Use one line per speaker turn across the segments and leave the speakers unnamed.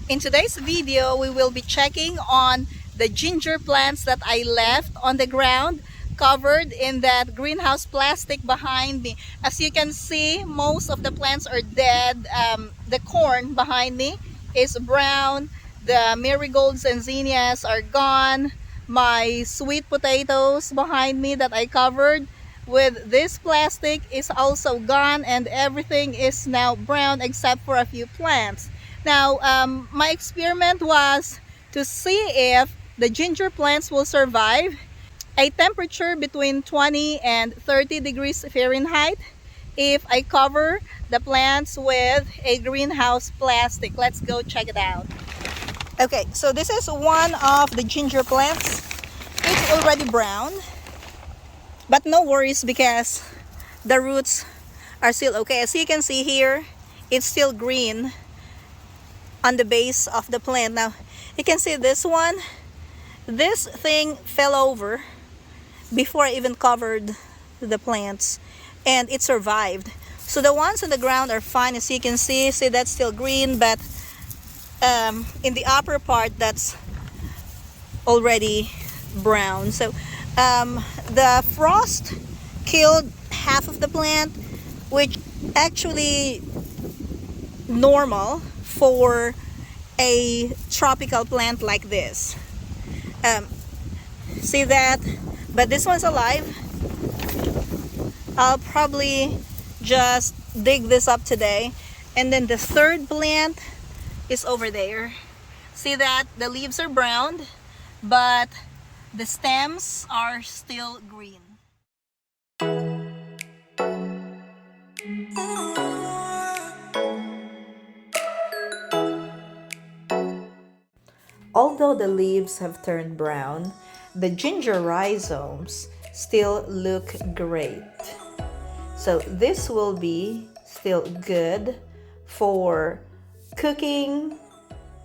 In today's video, we will be checking on the ginger plants that I left on the ground covered in that greenhouse plastic behind me. As you can see, most of the plants are dead. The corn behind me is brown. The marigolds and zinnias are gone. My sweet potatoes behind me that I covered with this plastic is also gone, and everything is now brown except for a few plants. Now, my experiment was to see if the ginger plants will survive a temperature between 20 and 30 degrees Fahrenheit if I cover the plants with a greenhouse plastic. Let's go check it out. Okay, so this is one of the ginger plants. It's already brown, but no worries because the roots are still okay. As you can see here, it's still green on the base of the plant. Now, you can see this one. This thing fell over before I even covered the plants, and it survived. So the ones on the ground are fine. As you can see that's still green, but in the upper part, that's already brown. So the frost killed half of the plant, which actually normal for a tropical plant like this. See that? But this one's alive. I'll probably just dig this up today. And then the third plant is over there. See that? The leaves are brown, but the stems are still green. Although the leaves have turned brown, the ginger rhizomes still look great. So this will be still good for cooking.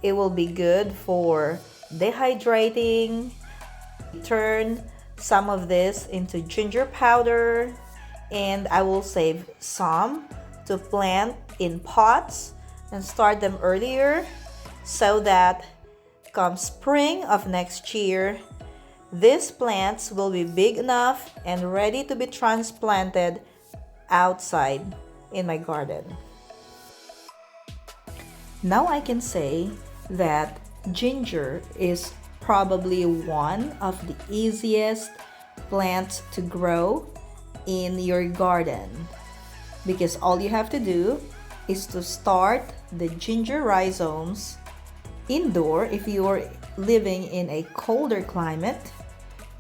It will be good for dehydrating. Turn some of this into ginger powder, and I will save some to plant in pots and start them earlier so that come spring of next year, these plants will be big enough and ready to be transplanted outside in my garden. Now I can say that ginger is probably one of the easiest plants to grow in your garden, because all you have to do is to start the ginger rhizomes indoor if you're living in a colder climate,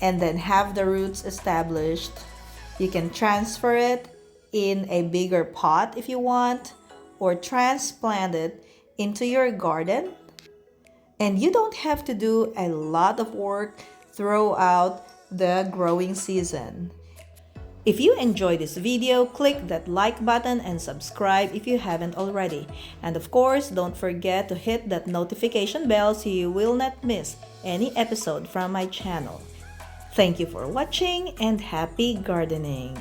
and then have the roots established. You can transfer it in a bigger pot if you want, or transplant it into your garden, and you don't have to do a lot of work throughout the growing season. If you enjoyed this video, click that like button and subscribe if you haven't already. And of course, don't forget to hit that notification bell so you will not miss any episode from my channel. Thank you for watching and happy gardening!